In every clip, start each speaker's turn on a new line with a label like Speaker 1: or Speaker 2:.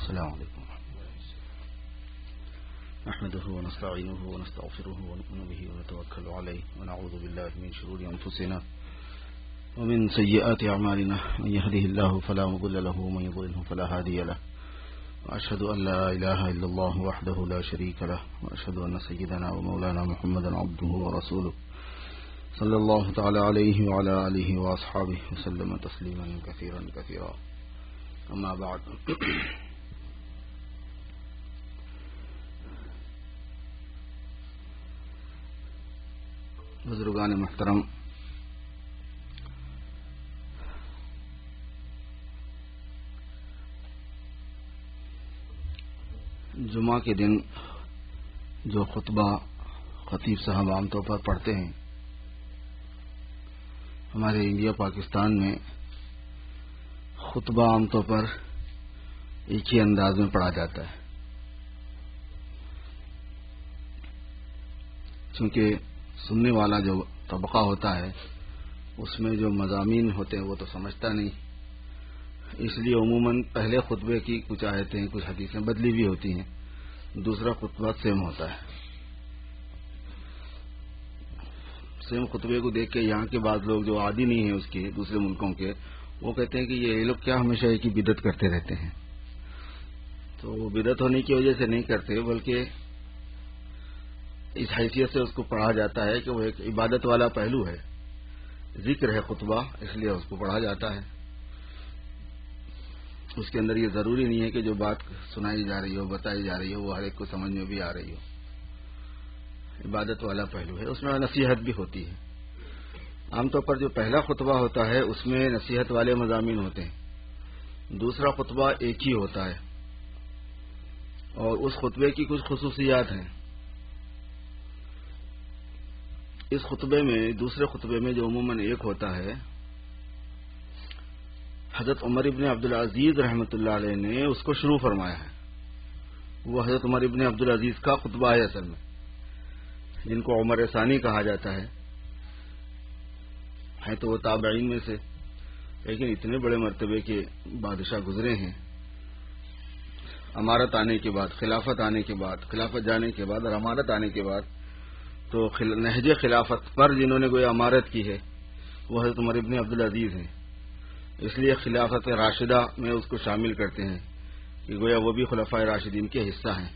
Speaker 1: السلام علیکم نحمده ونستعینه ونستغفره ونؤمن به ونتوکل علیه ونعوذ بالله من شرور انفسنا ومن سیئات اعمالنا من يهده الله فلا مضل له ومن يضلل فلا هادي له واشهد ان لا اله الا الله وحده لا شريك له واشهد ان سيدنا ومولانا محمدا عبده ورسوله صلى الله تعالى عليه وعلى آله واصحابه وسلم تسليما كثيرا كثيرا اما بعد بزرگان محترم، جمعہ کے دن جو خطبہ خطیب صاحب عام طور پر پڑھتے ہیں، ہمارے انڈیا پاکستان میں خطبہ عام طور پر ایک ہی انداز میں پڑھا جاتا ہے، چونکہ سننے والا جو طبقہ ہوتا ہے اس میں جو مضامین ہوتے ہیں وہ تو سمجھتا نہیں، اس لیے عموماً پہلے خطبے کی کچھ آیتیں کچھ حدیثیں بدلی بھی ہوتی ہیں، دوسرا خطبہ سیم ہوتا ہے۔ سیم خطبے کو دیکھ کے یہاں کے بعض لوگ جو عادی نہیں ہیں اس کے، دوسرے ملکوں کے، وہ کہتے ہیں کہ یہ لوگ کیا ہمیشہ ایک ہی بدعت کرتے رہتے ہیں۔ تو وہ بدعت ہونے کی وجہ سے نہیں کرتے، بلکہ اس حیثیت سے اس کو پڑھا جاتا ہے کہ وہ ایک عبادت والا پہلو ہے، ذکر ہے خطبہ، اس لیے اس کو پڑھا جاتا ہے۔ اس کے اندر یہ ضروری نہیں ہے کہ جو بات سنائی جا رہی ہو، بتائی جا رہی ہو، وہ ہر ایک کو سمجھ میں بھی آ رہی ہو۔ عبادت والا پہلو ہے، اس میں نصیحت بھی ہوتی ہے۔ عام طور پر جو پہلا خطبہ ہوتا ہے اس میں نصیحت والے مضامین ہوتے ہیں، دوسرا خطبہ ایک ہی ہوتا ہے، اور اس خطبے کی کچھ خصوصیات ہیں۔ اس خطبے میں، دوسرے خطبے میں جو عموماً ایک ہوتا ہے، حضرت عمر ابن عبدالعزیز رحمۃ اللہ علیہ نے اس کو شروع فرمایا ہے۔ وہ حضرت عمر ابن عبدالعزیز کا خطبہ ہے اصل میں، جن کو عمر ثانی کہا جاتا ہے تو وہ تابعین میں سے، لیکن اتنے بڑے مرتبے کے بادشاہ گزرے ہیں، امارت آنے کے بعد، خلافت آنے کے بعد، خلافت جانے کے بعد اور امارت آنے کے بعد، تو نہج خلافت پر جنہوں نے گویا امارت کی ہے وہ حضرت عمر ابن عبدالعزیز ہیں، اس لیے خلافت راشدہ میں اس کو شامل کرتے ہیں کہ گویا وہ بھی خلفائے راشدین کے حصہ ہیں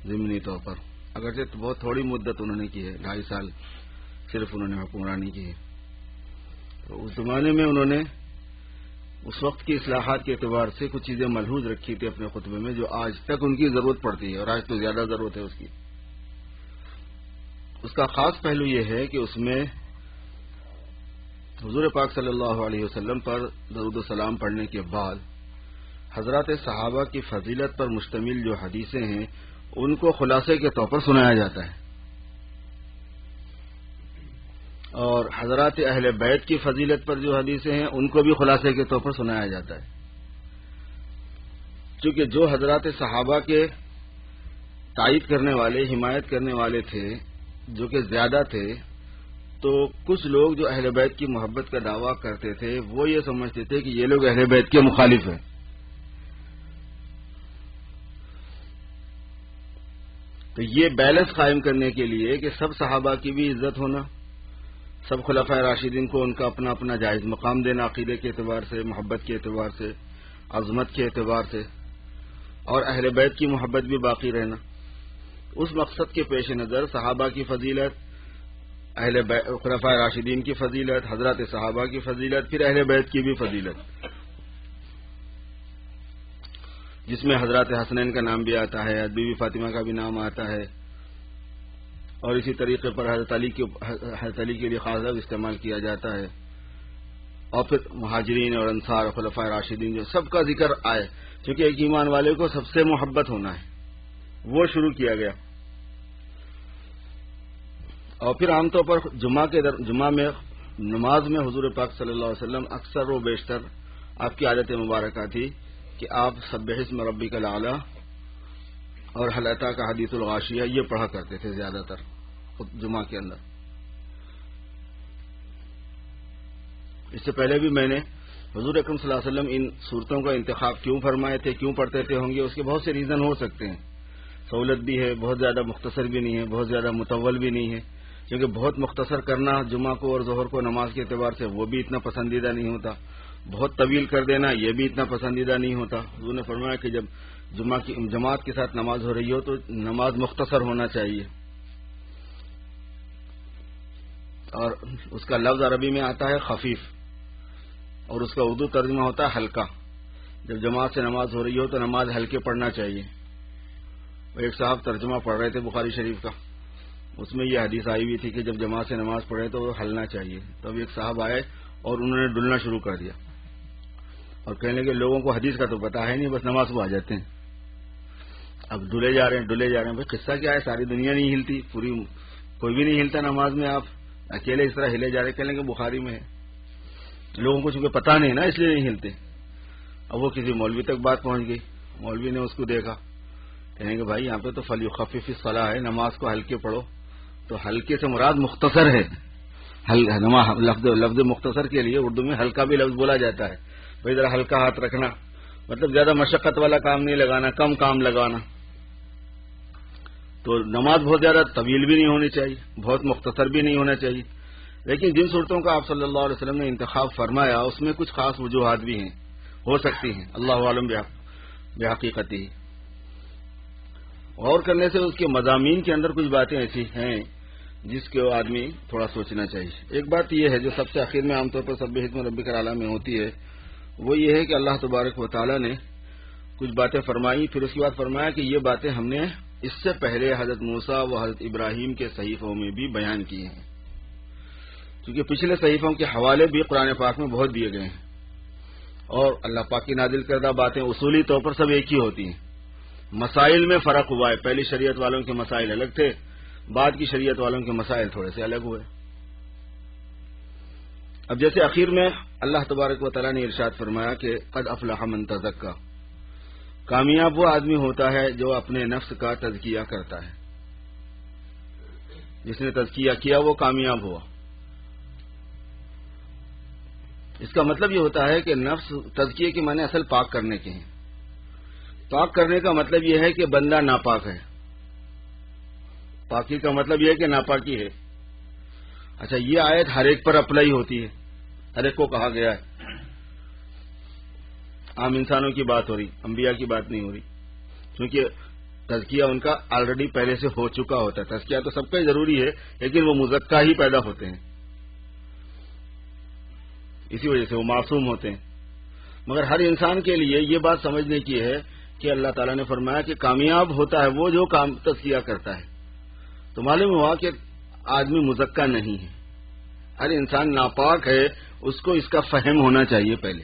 Speaker 1: ضمنی طور پر، اگرچہ بہت تھوڑی مدت انہوں نے کی ہے، 2.5 سال صرف انہوں نے حکمرانی کی ہے۔ تو اس زمانے میں انہوں نے اس وقت کی اصلاحات کے اعتبار سے کچھ چیزیں ملحوظ رکھی تھی اپنے خطبے میں، جو آج تک ان کی ضرورت پڑتی ہے، اور آج تو زیادہ ضرورت ہے اس کی۔ اس کا خاص پہلو یہ ہے کہ اس میں حضور پاک صلی اللہ علیہ وسلم پر درود و سلام پڑھنے کے بعد حضرات صحابہ کی فضیلت پر مشتمل جو حدیثیں ہیں ان کو خلاصے کے طور پر سنایا جاتا ہے، اور حضرات اہل بیت کی فضیلت پر جو حدیثیں ہیں ان کو بھی خلاصے کے طور پر سنایا جاتا ہے، چونکہ جو حضرات صحابہ کے تائید کرنے والے، حمایت کرنے والے تھے، جو کہ زیادہ تھے، تو کچھ لوگ جو اہل بیت کی محبت کا دعویٰ کرتے تھے وہ یہ سمجھتے تھے کہ یہ لوگ اہل بیت کے مخالف ہیں۔ تو یہ بیلنس قائم کرنے کے لیے کہ سب صحابہ کی بھی عزت ہونا، سب خلفائے راشدین کو ان کا اپنا اپنا جائز مقام دینا، عقیدے کے اعتبار سے، محبت کے اعتبار سے، عظمت کے اعتبار سے، اور اہل بیت کی محبت بھی باقی رہنا، اس مقصد کے پیش نظر صحابہ کی فضیلت، خلفائے راشدین کی فضیلت، حضرات صحابہ کی فضیلت، پھر اہل بیت کی بھی فضیلت، جس میں حضرات حسنین کا نام بھی آتا ہے، بی بی فاطمہ کا بھی نام آتا ہے، اور اسی طریقے پر حضرت علی کے لیے خاص لفظ استعمال کیا جاتا ہے، اور پھر مہاجرین اور انصار اور خلفائے راشدین جو سب کا ذکر آئے، کیونکہ ایک ایمان والے کو سب سے محبت ہونا ہے، وہ شروع کیا گیا۔ اور پھر عام طور پر جمعہ میں نماز میں حضور پاک صلی اللہ علیہ وسلم اکثر و بیشتر آپ کی عادت مبارکہ تھی کہ آپ سبح اسم ربک الاعلی اور هل اتاک حدیث الغاشیہ یہ پڑھا کرتے تھے زیادہ تر جمعہ کے اندر۔ اس سے پہلے بھی میں نے حضور اکرم صلی اللہ علیہ وسلم ان صورتوں کا انتخاب کیوں فرمائے تھے، کیوں پڑھتے تھے ہوں گے، اس کے بہت سے ریزن ہو سکتے ہیں. سہولت بھی ہے، بہت زیادہ مختصر بھی نہیں ہے، بہت زیادہ مطول بھی نہیں ہے، کیونکہ بہت مختصر کرنا جمعہ کو اور ظہر کو نماز کے اعتبار سے وہ بھی اتنا پسندیدہ نہیں ہوتا، بہت طویل کر دینا یہ بھی اتنا پسندیدہ نہیں ہوتا. حضور نے فرمایا کہ جب جمعہ کی جماعت کے ساتھ نماز ہو رہی ہو تو نماز مختصر ہونا چاہیے. اور اس کا لفظ عربی میں آتا ہے خفیف، اور اس کا اردو ترجمہ ہوتا ہے ہلکا. جب جماعت سے نماز ہو رہی ہو تو نماز ہلکے پڑھنا چاہیے. ایک صاحب ترجمہ پڑھ رہے تھے بخاری شریف کا، اس میں یہ حدیث آئی ہوئی تھی کہ جب جماعت سے نماز پڑھے تو وہ ہلنا چاہیے. تب ایک صاحب آئے اور انہوں نے ڈلنا شروع کر دیا اور کہنے لگے لوگوں کو حدیث کا تو پتا ہے نہیں، بس نماز کو آ جاتے ہیں. اب ڈلے جا رہے ہیں. بھائی قصہ کیا ہے؟ ساری دنیا نہیں ہلتی، پوری کوئی بھی نہیں ہلتا نماز میں، آپ اکیلے اس طرح ہلے جا رہے. کہنے لگے بخاری میں ہے. لوگوں کو چونکہ پتا نہیں نا اس لیے نہیں ہلتے. اب وہ کسی مولوی تک بات پہنچ گئی. مولوی نے اس کو دیکھا، کہیں گے بھائی یہاں پہ تو فلیخفف الصلاۃ ہے، نماز کو ہلکے پڑھو. تو ہلکے سے مراد مختصر ہے. لفظ مختصر کے لیے اردو میں ہلکا بھی لفظ بولا جاتا ہے. بھائی ذرا ہلکا ہاتھ رکھنا، مطلب زیادہ مشقت والا کام نہیں لگانا، کم کام لگانا. تو نماز بہت زیادہ طویل بھی نہیں ہونی چاہیے، بہت مختصر بھی نہیں ہونا چاہیے. لیکن جن صورتوں کا آپ صلی اللہ علیہ وسلم نے انتخاب فرمایا اس میں کچھ خاص وجوہات بھی ہیں، ہو سکتی ہیں، اللہ عالم بحقیقت ہی. غور کرنے سے اس کے مضامین کے اندر کچھ باتیں ایسی ہیں جس کے آدمی تھوڑا سوچنا چاہیے. ایک بات یہ ہے جو سب سے آخر میں عام طور پر سبح اسم ربک الاعلی میں ہوتی ہے، وہ یہ ہے کہ اللہ تبارک و تعالی نے کچھ باتیں فرمائی، پھر اس کے بعد فرمایا کہ یہ باتیں ہم نے اس سے پہلے حضرت موسیٰ و حضرت ابراہیم کے صحیفوں میں بھی بیان کیے ہیں. کیونکہ پچھلے صحیفوں کے حوالے بھی قرآن پاک میں بہت دیے گئے ہیں، اور اللہ پاک کی نازل کردہ باتیں اصولی طور پر سب ایک ہی ہوتی ہیں. مسائل میں فرق ہوا ہے، پہلی شریعت والوں کے مسائل الگ تھے، بعد کی شریعت والوں کے مسائل تھوڑے سے الگ ہوئے. اب جیسے اخیر میں اللہ تبارک و تعالیٰ نے ارشاد فرمایا کہ قد افلح من تزکا، کامیاب وہ آدمی ہوتا ہے جو اپنے نفس کا تزکیہ کرتا ہے. جس نے تزکیہ کیا وہ کامیاب ہوا. اس کا مطلب یہ ہوتا ہے کہ نفس تزکیے کے معنی اصل پاک کرنے کے ہیں. پاک کرنے کا مطلب یہ ہے کہ بندہ ناپاک ہے. پاکی کا مطلب یہ ہے کہ ناپاکی ہے. اچھا، یہ آیت ہر ایک پر اپلائی ہوتی ہے، ہر ایک کو کہا گیا ہے. عام انسانوں کی بات ہو رہی، انبیاء کی بات نہیں ہو رہی، کیونکہ تزکیہ ان کا آلریڈی پہلے سے ہو چکا ہوتا ہے. تزکیہ تو سب کا ضروری ہے، لیکن وہ مزکا ہی پیدا ہوتے ہیں، اسی وجہ سے وہ معصوم ہوتے ہیں. مگر ہر انسان کے لیے یہ بات سمجھنے کی ہے کہ اللہ تعالیٰ نے فرمایا کہ کامیاب ہوتا ہے وہ جو تزکیہ کرتا ہے. تو معلوم ہوا کہ آدمی مزکا نہیں ہے، ہر انسان ناپاک ہے، اس کو اس کا فہم ہونا چاہیے پہلے.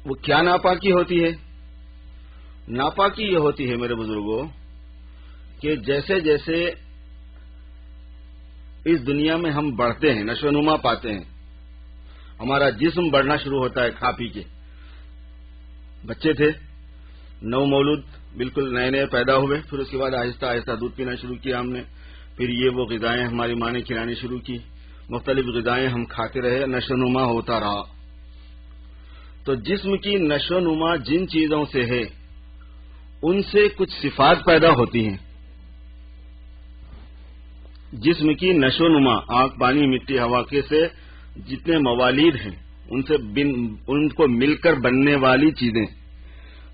Speaker 1: وہ کیا ناپاکی ہوتی ہے؟ ناپاکی یہ ہوتی ہے میرے بزرگوں کہ جیسے جیسے اس دنیا میں ہم بڑھتے ہیں، نشو و نما پاتے ہیں، ہمارا جسم بڑھنا شروع ہوتا ہے. کھا پی کے بچے تھے، نو مولود بالکل نئے نئے پیدا ہوئے، پھر اس کے بعد آہستہ آہستہ دودھ پینا شروع کیا ہم نے، پھر یہ وہ غذائیں ہماری ماں نے کھلانی شروع کی، مختلف غذائیں ہم کھاتے رہے، نشو و نما ہوتا رہا. تو جسم کی نشو و نما جن چیزوں سے ہے ان سے کچھ صفات پیدا ہوتی ہیں. جسم کی نشو و نما آگ، پانی، مٹی، ہوا کے سے جتنے موالید ہیں ان کو مل کر بننے والی چیزیں،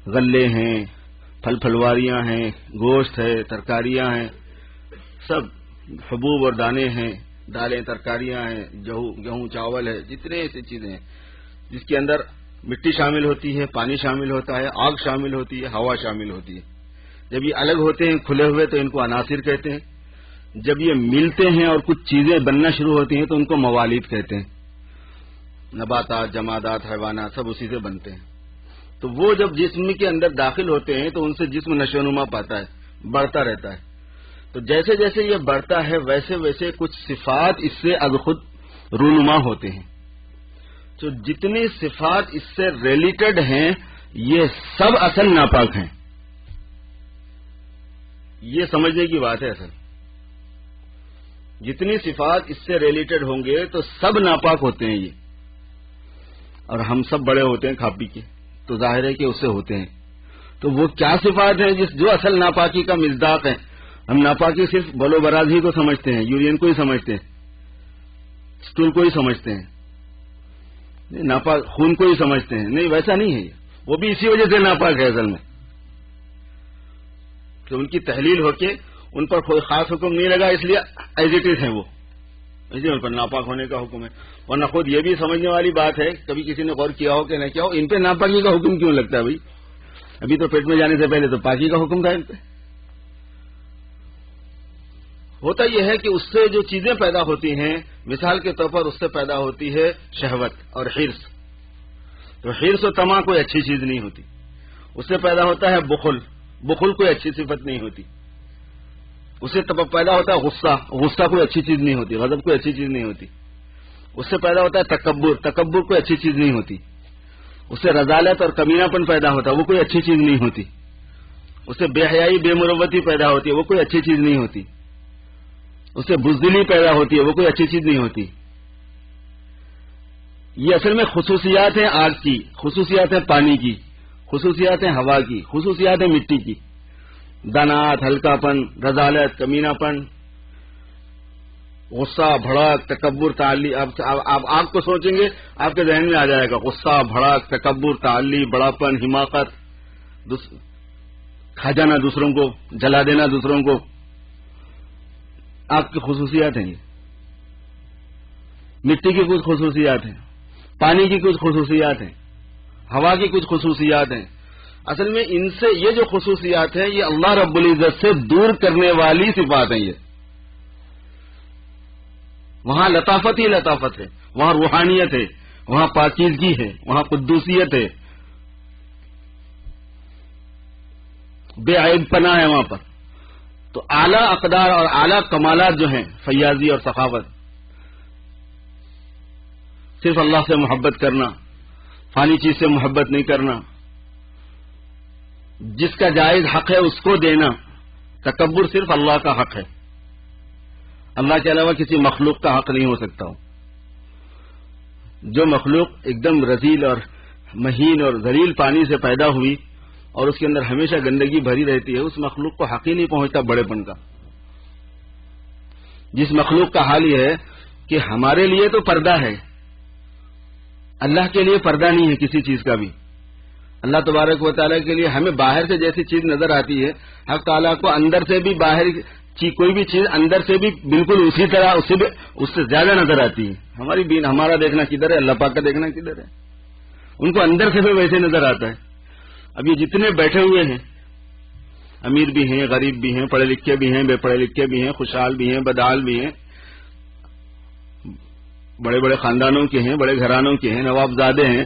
Speaker 1: غلے ہیں، پھل پھلواریاں ہیں، گوشت ہے، ترکاریاں ہیں، سب حبوب اور دانے ہیں، دالیں، ترکاریاں ہیں، گیہوں، چاول ہے، جتنے ایسی چیزیں ہیں جس کے اندر مٹی شامل ہوتی ہے، پانی شامل ہوتا ہے، آگ شامل ہوتی ہے، ہوا شامل ہوتی ہے. جب یہ الگ ہوتے ہیں کھلے ہوئے تو ان کو عناصر کہتے ہیں. جب یہ ملتے ہیں اور کچھ چیزیں بننا شروع ہوتی ہیں تو ان کو موالید کہتے ہیں. نباتات، جمادات، حیوانات سب اسی سے بنتے ہیں. تو وہ جب جسم کے اندر داخل ہوتے ہیں تو ان سے جسم نشو و نما پاتا ہے، بڑھتا رہتا ہے. تو جیسے جیسے یہ بڑھتا ہے ویسے ویسے کچھ صفات اس سے از خود رونما ہوتے ہیں. تو جتنی صفات اس سے ریلیٹڈ ہیں یہ سب اصل ناپاک ہیں. یہ سمجھنے کی بات ہے. اصل جتنی صفات اس سے ریلیٹڈ ہوں گے تو سب ناپاک ہوتے ہیں یہ، اور ہم سب بڑے ہوتے ہیں کھا پی کے، تو ظاہر ہے کہ اس سے ہوتے ہیں. تو وہ کیا صفات ہیں جو اصل ناپاکی کا مصداق ہے؟ ہم ناپاکی صرف بلو براز ہی کو سمجھتے ہیں، یورین کو ہی سمجھتے ہیں، اسٹول کو ہی سمجھتے ہیں، ناپاک خون کو ہی سمجھتے ہیں. نہیں، ویسا نہیں ہے. وہ بھی اسی وجہ سے ناپاک ہے اصل میں کہ ان کی تحلیل ہو کے ان پر کوئی خاص حکم نہیں لگا، اس لیے ایز اٹ از ہیں وہ، اس لیے ان پر ناپاک ہونے کا حکم ہے. ورنہ خود یہ بھی سمجھنے والی بات ہے، کبھی کسی نے غور کیا ہو کہ نہیں کیا ہو، ان پہ ناپاکی کا حکم کیوں لگتا ہے بھائی؟ ابھی تو پیٹ میں جانے سے پہلے تو پاکی کا حکم تھا ان پہ. ہوتا یہ ہے کہ اس سے جو چیزیں پیدا ہوتی ہیں، مثال کے طور پر اس سے پیدا ہوتی ہے شہوت اور حرص. تو حرص و طمع کوئی اچھی چیز نہیں ہوتی. اس سے پیدا ہوتا ہے بخل، بخل کوئی اچھی صفت نہیں ہوتی. اس سے پیدا ہوتا ہے غصہ، غصہ کوئی اچھی چیز نہیں ہوتی، غضب کوئی اچھی چیز نہیں ہوتی. اس سے پیدا ہوتا ہے تکبر، تکبر کوئی اچھی چیز نہیں ہوتی. اس سے رذالت اور کمینہ پن پیدا ہوتا ہے، وہ کوئی اچھی چیز نہیں ہوتی. اس سے بے حیائی، بے مروتی پیدا ہوتی ہے، وہ کوئی اچھی چیز نہیں ہوتی. اس سے بزدلی پیدا ہوتی ہے، وہ کوئی اچھی چیز نہیں ہوتی. یہ اصل میں خصوصیات ہیں آگ کی، خصوصیات ہیں پانی کی، خصوصیات ہیں ہوا کی، خصوصیات ہیں مٹی کی. دانات، ہلکا پن، رذالت، کمینہ پن، غصہ، بھڑک، تکبر، تعلی. آپ آگ کو سوچیں گے آپ کے ذہن میں آ جائے گا غصہ، بھڑک، تکبر، تعلی، بڑاپن، حماقت، کھا جانا دوسروں کو، جلا دینا دوسروں کو. آپ کی خصوصیات ہیں یہ. مٹی کی کچھ خصوصیات ہیں، پانی کی کچھ خصوصیات ہیں، ہوا کی کچھ خصوصیات ہیں. اصل میں ان سے یہ جو خصوصیات ہیں یہ اللہ رب العزت سے دور کرنے والی صفات ہیں. یہ وہاں لطافت ہی لطافت ہے، وہاں روحانیت ہے، وہاں پاکیزگی ہے، وہاں قدوسیت ہے، بے عیب پناہ ہے وہاں پر. تو اعلیٰ اقدار اور اعلیٰ کمالات جو ہیں، فیاضی اور سخاوت، صرف اللہ سے محبت کرنا، فانی چیز سے محبت نہیں کرنا، جس کا جائز حق ہے اس کو دینا. تکبر صرف اللہ کا حق ہے، اللہ کے علاوہ کسی مخلوق کا حق نہیں ہو سکتا. جو مخلوق ایک دم رذیل اور مہین اور ذلیل پانی سے پیدا ہوئی اور اس کے اندر ہمیشہ گندگی بھری رہتی ہے، اس مخلوق کو حق ہی نہیں پہنچتا بڑے پن کا. جس مخلوق کا حال یہ ہے کہ ہمارے لیے تو پردہ ہے، اللہ کے لیے پردہ نہیں ہے کسی چیز کا بھی. اللہ تبارک و تعالیٰ کے لیے ہمیں باہر سے جیسی چیز نظر آتی ہے، حق تعالیٰ کو اندر سے بھی باہر کوئی بھی چیز اندر سے بھی بالکل اسی طرح اس سے زیادہ نظر آتی ہے. ہمارا دیکھنا کدھر ہے، اللہ پاک کا دیکھنا کدھر ہے. ان کو اندر سے بھی ویسے نظر آتا ہے. اب یہ جتنے بیٹھے ہوئے ہیں، امیر بھی ہیں، غریب بھی ہیں، پڑھے لکھے بھی ہیں، بے پڑھے لکھے بھی ہیں، خوشحال بھی ہیں، بدحال بھی ہیں، بڑے بڑے خاندانوں کے ہیں، بڑے گھرانوں کے ہیں، نوابزادے ہیں.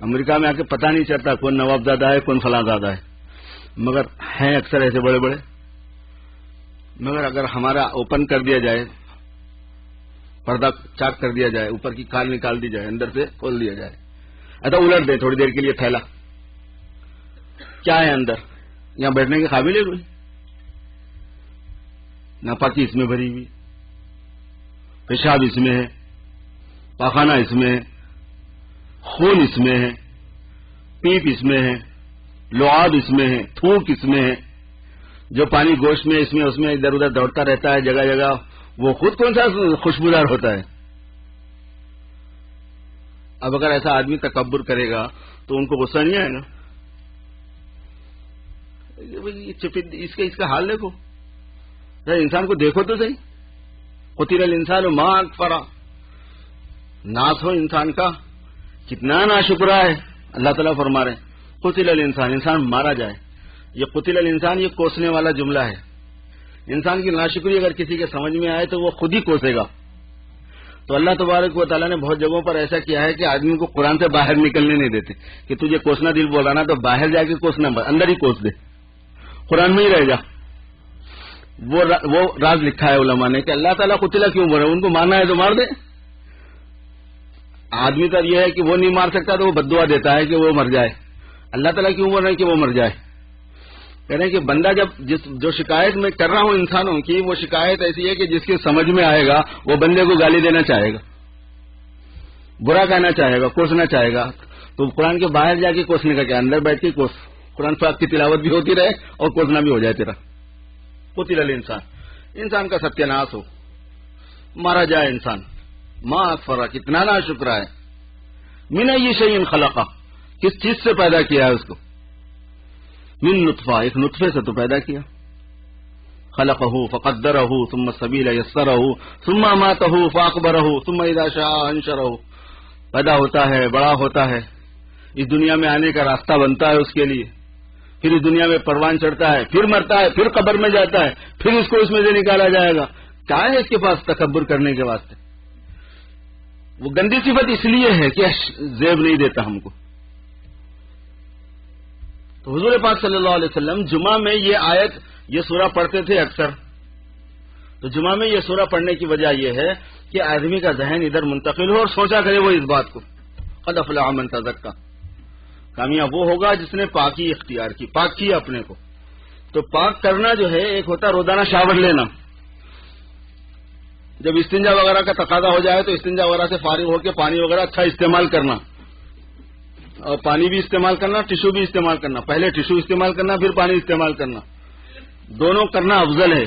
Speaker 1: امریکہ میں آ کے پتہ نہیں چلتا کون نوابزادہ ہے، کون فلاں زادہ ہے، مگر ہیں اکثر ایسے بڑے بڑے. مگر اگر ہمارا اوپن کر دیا جائے، پردہ چاک کر دیا جائے، اوپر کی کھال نکال دی جائے، اندر سے کھول دیا جائے، اچھا الٹ دے تھوڑی دیر کے لیے تھیلا، کیا ہے اندر؟ یہاں بیٹھنے کے قابل ہے کوئی؟ ناپاکی اس میں بھری ہوئی، پیشاب اس میں ہے، پاخانہ اس میں ہے، خون اس میں ہے، پیپ اس میں ہے، لعاب اس میں ہے، تھوک اس میں ہے. جو پانی گوشت میں اس میں ادھر ادھر دوڑتا رہتا ہے جگہ جگہ، وہ خود کون سا خوشبودار ہوتا ہے. اب اگر ایسا آدمی تکبر کرے گا تو ان کو غصہ نہیں آئے گا؟ اس کا حال دیکھو، انسان کو دیکھو تو صحیح. قتل الانسان ما اکفرہ، ناس ہو انسان کا، کتنا ناشکرا ہے. اللہ تعالیٰ فرما رہے ہیں قتل الانسان، انسان مارا جائے. یہ قتل الانسان یہ کوسنے والا جملہ ہے. انسان کی ناشکری اگر کسی کے سمجھ میں آئے تو وہ خود ہی کوسے گا. تو اللہ تبارک و تعالیٰ نے بہت جگہوں پر ایسا کیا ہے کہ آدمی کو قرآن سے باہر نکلنے نہیں دیتے کہ تجھے کوسنا دل بول رہا نا تو باہر جا کے کوسنا، اندر ہی کوس دے، قرآن میں ہی رہ جا. وہ راز لکھا ہے علماء نے کہ اللہ تعالیٰ قتلہ کیوں بول رہے ہیں، ان کو مارنا ہے تو مار دے. آدمی کا یہ ہے کہ وہ نہیں مار سکتا تو وہ بد دعا دیتا ہے کہ وہ مر جائے. اللہ تعالیٰ کیوں بول رہے ہیں کہ وہ مر جائے؟ کہہ رہے ہیں کہ بندہ جو شکایت میں کر رہا ہوں انسانوں کی، وہ شکایت ایسی ہے کہ جس کے سمجھ میں آئے گا وہ بندے کو گالی دینا چاہے گا، برا کہنا چاہے گا، کوسنا چاہے گا. تو قرآن کے باہر جا کے کوسنے کا کیا، اندر بیٹھ کے کوس، قرآن پاک کی تلاوت بھی ہوتی رہے اور کوسنا بھی ہو جائے تیرا. قتل الانسان کا ستیہ ناش ہو، مارا جائے انسان. ماں اکفرا، کتنا نا شکرا ہے. من ای شیء خلقہ، کس چیز سے پیدا کیا ہے اس کو. من نطفہ، ایک نطفے سے تو پیدا کیا. خلقہ فقدرہ ثم السبیل یسرہ ثم اماتہ فاقبرہ ثم اذا شاء انشرہ. پیدا ہوتا ہے، بڑا ہوتا ہے، اس دنیا میں آنے کا راستہ بنتا ہے اس کے لیے، پھر اس دنیا میں پروان چڑھتا ہے، پھر مرتا ہے، پھر قبر میں جاتا ہے، پھر اس کو اس میں سے نکالا جائے گا. کیا ہے اس کے پاس تکبر کرنے کے واسطے؟ وہ گندی صفت اس لیے ہے کہ زیب نہیں دیتا ہم کو. تو حضور پاک صلی اللہ علیہ وسلم جمعہ میں یہ آیت، یہ سورہ پڑھتے تھے اکثر. تو جمعہ میں یہ سورہ پڑھنے کی وجہ یہ ہے کہ آدمی کا ذہن ادھر منتقل ہو اور سوچا کرے وہ اس بات کو. قد افلح من تزکا، کامیاب وہ ہوگا جس نے پاکی اختیار کی، پاک کیا اپنے کو. تو پاک کرنا جو ہے، ایک ہوتا روزانہ شاور لینا. جب استنجا وغیرہ کا تقاضا ہو جائے تو استنجا وغیرہ سے فارغ ہو کے پانی وغیرہ اچھا استعمال کرنا، اور پانی بھی استعمال کرنا، ٹشو بھی استعمال کرنا. پہلے ٹشو استعمال کرنا، پھر پانی استعمال کرنا، دونوں کرنا افضل ہے.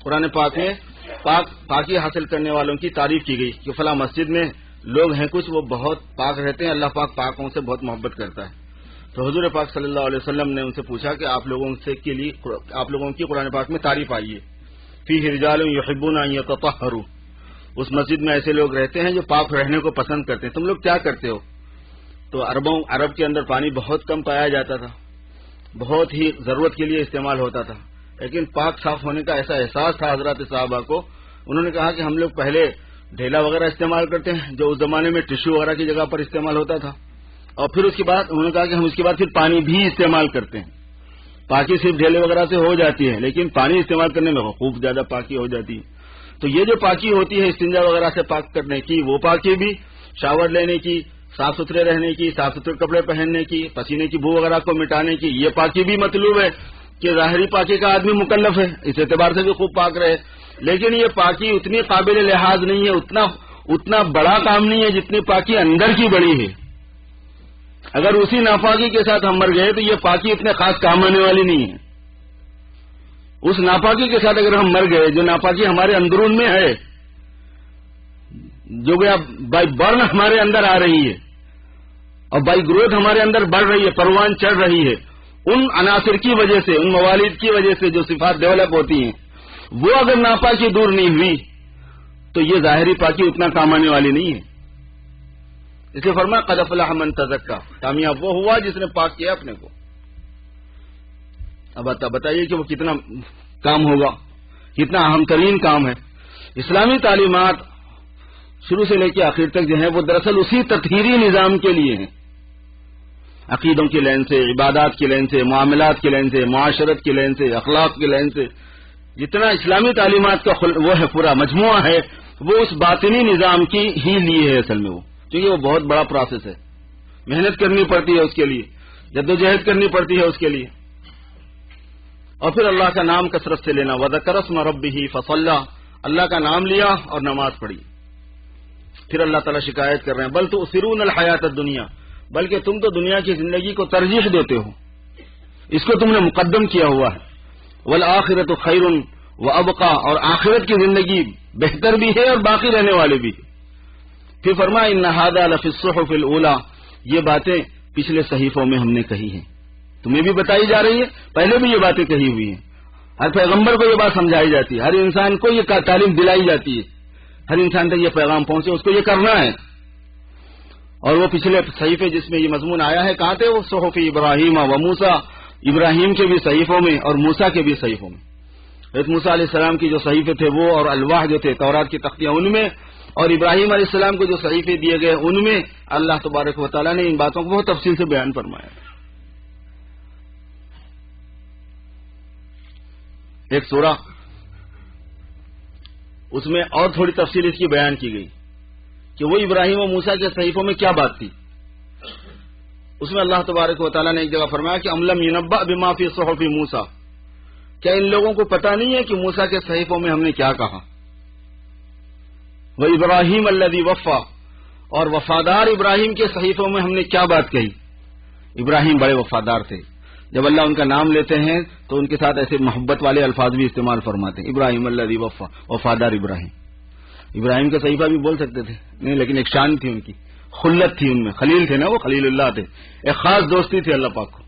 Speaker 1: قرآن پاک میں پاکی حاصل کرنے والوں کی تعریف کی گئی کہ فلاں مسجد میں لوگ ہیں کچھ، وہ بہت پاک رہتے ہیں، اللہ پاک پاکوں سے بہت محبت کرتا ہے. تو حضور پاک صلی اللہ علیہ وسلم نے ان سے پوچھا کہ آپ لوگوں کی قرآن پاک میں تعریف آئی ہے. فیہ رجال یحبون ان یتطہروا، اس مسجد میں ایسے لوگ رہتے ہیں جو پاک رہنے کو پسند کرتے ہیں. تم لوگ کیا کرتے ہو؟ تو عرب کے اندر پانی بہت کم پایا جاتا تھا، بہت ہی ضرورت کے لیے استعمال ہوتا تھا، لیکن پاک صاف ہونے کا ایسا احساس تھا حضرات صحابہ کو. انہوں نے کہا کہ ہم لوگ پہلے ڈھیلا وغیرہ استعمال کرتے ہیں جو اس زمانے میں ٹشو وغیرہ کی جگہ پر استعمال ہوتا تھا، اور پھر اس کے بعد انہوں نے کہا کہ ہم اس کے بعد پھر پانی بھی استعمال کرتے ہیں. پاکی صرف ڈھیلے وغیرہ سے ہو جاتی ہے، لیکن پانی استعمال کرنے میں خوب زیادہ پاکی ہو جاتی ہے. تو یہ جو پاکی ہوتی ہے استنجا وغیرہ سے پاک کرنے کی، وہ پاکی بھی، شاور لینے کی، صاف ستھرے رہنے کی، صاف ستھرے کپڑے پہننے کی، پسینے کی بو وغیرہ کو مٹانے کی، یہ پاکی بھی مطلوب ہے کہ ظاہری پاکی کا آدمی مکلف ہے، اس اعتبار سے بھی خوب پاک رہے. لیکن یہ پاکی اتنی قابل لحاظ نہیں ہے، اتنا بڑا کام نہیں ہے جتنی پاکی اندر کی بڑی ہے. اگر اسی ناپاکی کے ساتھ ہم مر گئے تو یہ پاکی اتنے خاص کام آنے والی نہیں ہے. اس ناپاکی کے ساتھ اگر ہم مر گئے، جو ناپاکی ہمارے اندرون میں ہے، جو گیا بائی برن ہمارے اندر آ رہی ہے اور بائی گروتھ ہمارے اندر بڑھ رہی ہے، پروان چڑھ رہی ہے، ان عناصر کی وجہ سے، ان موالد کی وجہ سے جو صفات ڈیولپ ہوتی ہیں، وہ اگر ناپاکی دور نہیں ہوئی تو یہ ظاہری پاکی اتنا کام آنے والی نہیں ہے. اس لیے فرمایا قد افلح من تزکا، کامیاب وہ ہوا جس نے پاک کیا اپنے کو. اب بتائیے کہ وہ کتنا کام ہوگا، کتنا اہم ترین کام ہے. اسلامی تعلیمات شروع سے لے کے آخر تک جو ہے وہ دراصل اسی تطہیری نظام کے لیے ہیں. عقیدوں کی لین سے، عبادات کی لین سے، معاملات کی لین سے، معاشرت کی لین سے، اخلاق کی لین سے، جتنا اسلامی تعلیمات کا وہ ہے پورا مجموعہ ہے، وہ اس باطنی نظام کی ہی لیے ہے اصل میں. وہ کیونکہ وہ بہت بڑا پروسیس ہے، محنت کرنی پڑتی ہے اس کے لیے، جدوجہد کرنی پڑتی ہے اس کے لیے. اور پھر اللہ کا نام کثرت سے لینا. وذکر اسم ربہ فصلی، اللہ کا نام لیا اور نماز پڑھی. پھر اللہ تعالیٰ شکایت کر رہے ہیں بل تؤثرون الحیات الدنیا، بلکہ تم تو دنیا کی زندگی کو ترجیح دیتے ہو، اس کو تم نے مقدم کیا ہوا ہے. والآخرۃ خیر وابقی، اور آخرت کی زندگی بہتر بھی ہے اور باقی رہنے والے بھی ہے. پھر فرمایا ان ھذا لفی الصحف الاولی، یہ باتیں پچھلے صحیفوں میں ہم نے کہی ہیں، تمہیں بھی بتائی جا رہی ہے، پہلے بھی یہ باتیں کہی ہوئی ہیں. ہر پیغمبر کو یہ بات سمجھائی جاتی ہے، ہر انسان کو یہ تعلیم دلائی جاتی ہے، ہر انسان تک یہ پیغام پہنچے، اس کو یہ کرنا ہے. اور وہ پچھلے صحیفے جس میں یہ مضمون آیا ہے کہاں تھے؟ وہ صحف ابراہیم و موسیٰ، ابراہیم کے بھی صحیفوں میں اور موسیٰ کے بھی صحیفوں میں. حضرت موسیٰ علیہ السلام کی جو صحیفے تھے وہ، اور الواح جو تھے تورات کی تختیاں ان میں، اور ابراہیم علیہ السلام کو جو صحیفے دیے گئے ان میں اللہ تبارک و تعالیٰ نے ان باتوں کو بہت تفصیل سے بیان فرمایا. ایک سورہ اس میں اور تھوڑی تفصیل اس کی بیان کی گئی کہ وہ ابراہیم و موسیٰ کے صحیفوں میں کیا بات تھی. اس میں اللہ تبارک و تعالیٰ نے ایک جگہ فرمایا کہ املم ینبأ بما فی صحف موسیٰ، کیا ان لوگوں کو پتہ نہیں ہے کہ موسیٰ کے صحیفوں میں ہم نے کیا کہا؟ وَإِبْرَاهِيمَ الَّذِي وَفَّى، اور وفادار ابراہیم کے صحیفوں میں ہم نے کیا بات کہی؟ ابراہیم بڑے وفادار تھے، جب اللہ ان کا نام لیتے ہیں تو ان کے ساتھ ایسے محبت والے الفاظ بھی استعمال فرماتے ہیں، ابراہیم الذی وفا، وفادار ابراہیم۔ ابراہیم کا صحیفہ بھی بول سکتے تھے نہیں، لیکن ایک شان تھی ان کی، خلت تھی ان میں، خلیل تھے نا، وہ خلیل اللہ تھے، ایک خاص دوستی تھی اللہ پاک کو۔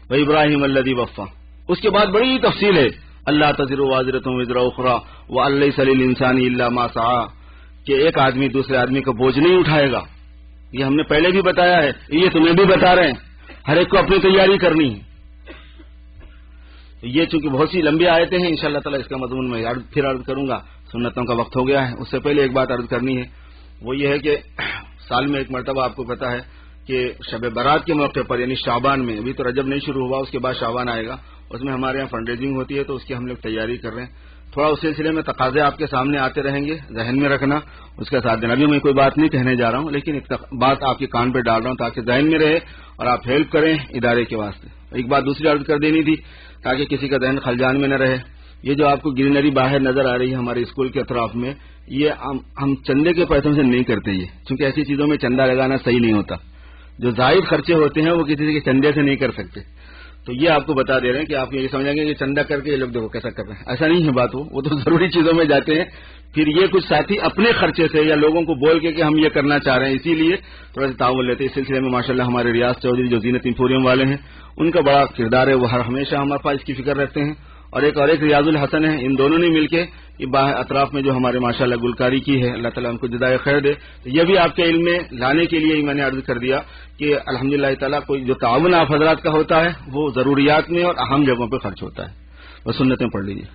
Speaker 1: وہ ابراہیم الذی وفا، اس کے بعد بڑی تفصیل ہے، اللہ تزر وازرۃ وزر اخری وان لیس للانسان الا ما سعی، کہ ایک آدمی دوسرے آدمی کا بوجھ نہیں اٹھائے گا، یہ ہم نے پہلے بھی بتایا ہے، یہ تمہیں بھی بتا رہے ہیں، ہر ایک کو اپنی تیاری کرنی ہے۔ یہ چونکہ بہت سی لمبی آیتیں ہیں، انشاءاللہ تعالی اس کا مضمون میں پھر عرض کروں گا، سنتوں کا وقت ہو گیا ہے۔ اس سے پہلے ایک بات عرض کرنی ہے، وہ یہ ہے کہ سال میں ایک مرتبہ آپ کو پتا ہے کہ شب برات کے موقع پر، یعنی شعبان میں، ابھی تو رجب نہیں شروع ہوا، اس کے بعد شعبان آئے گا، اس میں ہمارے یہاں فنڈ ریزنگ ہوتی ہے، تو اس کی ہم لوگ تیاری کر رہے ہیں۔ تھوڑا اس سلسلے میں تقاضے آپ کے سامنے آتے رہیں گے، ذہن میں رکھنا، اس کا ساتھ دینا۔ ابھی میں کوئی بات نہیں کہنے جا رہا ہوں، لیکن ایک بات آپ کے کان پہ ڈال رہا ہوں تاکہ ذہن میں رہے اور آپ ہیلپ کریں ادارے کے واسطے۔ ایک بات دوسری عرض کر دینی تھی تاکہ کسی کا ذہن خلجان میں نہ رہے۔ یہ جو آپ کو گرینری باہر نظر آ رہی ہے ہمارے اسکول کے اطراف میں، یہ ہم چندے کے پیسوں سے نہیں کرتے، یہ چونکہ ایسی چیزوں میں چندہ لگانا صحیح نہیں ہوتا، جو زائد خرچے ہوتے ہیں وہ کسی کے چندے سے نہیں کر سکتے۔ تو یہ آپ کو بتا دے رہے ہیں کہ آپ یہ سمجھیں گے کہ چندہ کر کے یہ لوگ دیکھو کیسا کر رہے ہیں، ایسا نہیں ہے بات، وہ تو ضروری چیزوں میں جاتے ہیں۔ پھر یہ کچھ ساتھی اپنے خرچے سے یا لوگوں کو بول کے کہ ہم یہ کرنا چاہ رہے ہیں، اسی لیے تھوڑا سا تعاون لیتے ہیں۔ اس سلسلے میں ماشاءاللہ ہمارے ریاض چودھری جو زینت انفوریم والے ہیں، ان کا بڑا کردار ہے، وہ ہمیشہ ہمارے پاس اس کی فکر رکھتے ہیں، اور ایک ریاض الحسن ہے، ان دونوں نے مل کے اطراف میں جو ہمارے ماشاءاللہ گلکاری کی ہے، اللہ تعالیٰ ان کو جزائے خیر دے۔ تو یہ بھی آپ کے علم میں لانے کے لیے ہی میں نے عرض کر دیا کہ الحمدللہ تعالیٰ کوئی جو تعاون آپ حضرات کا ہوتا ہے وہ ضروریات میں اور اہم جگہوں پہ خرچ ہوتا ہے۔ وہ سنتیں پڑھ لیجیے۔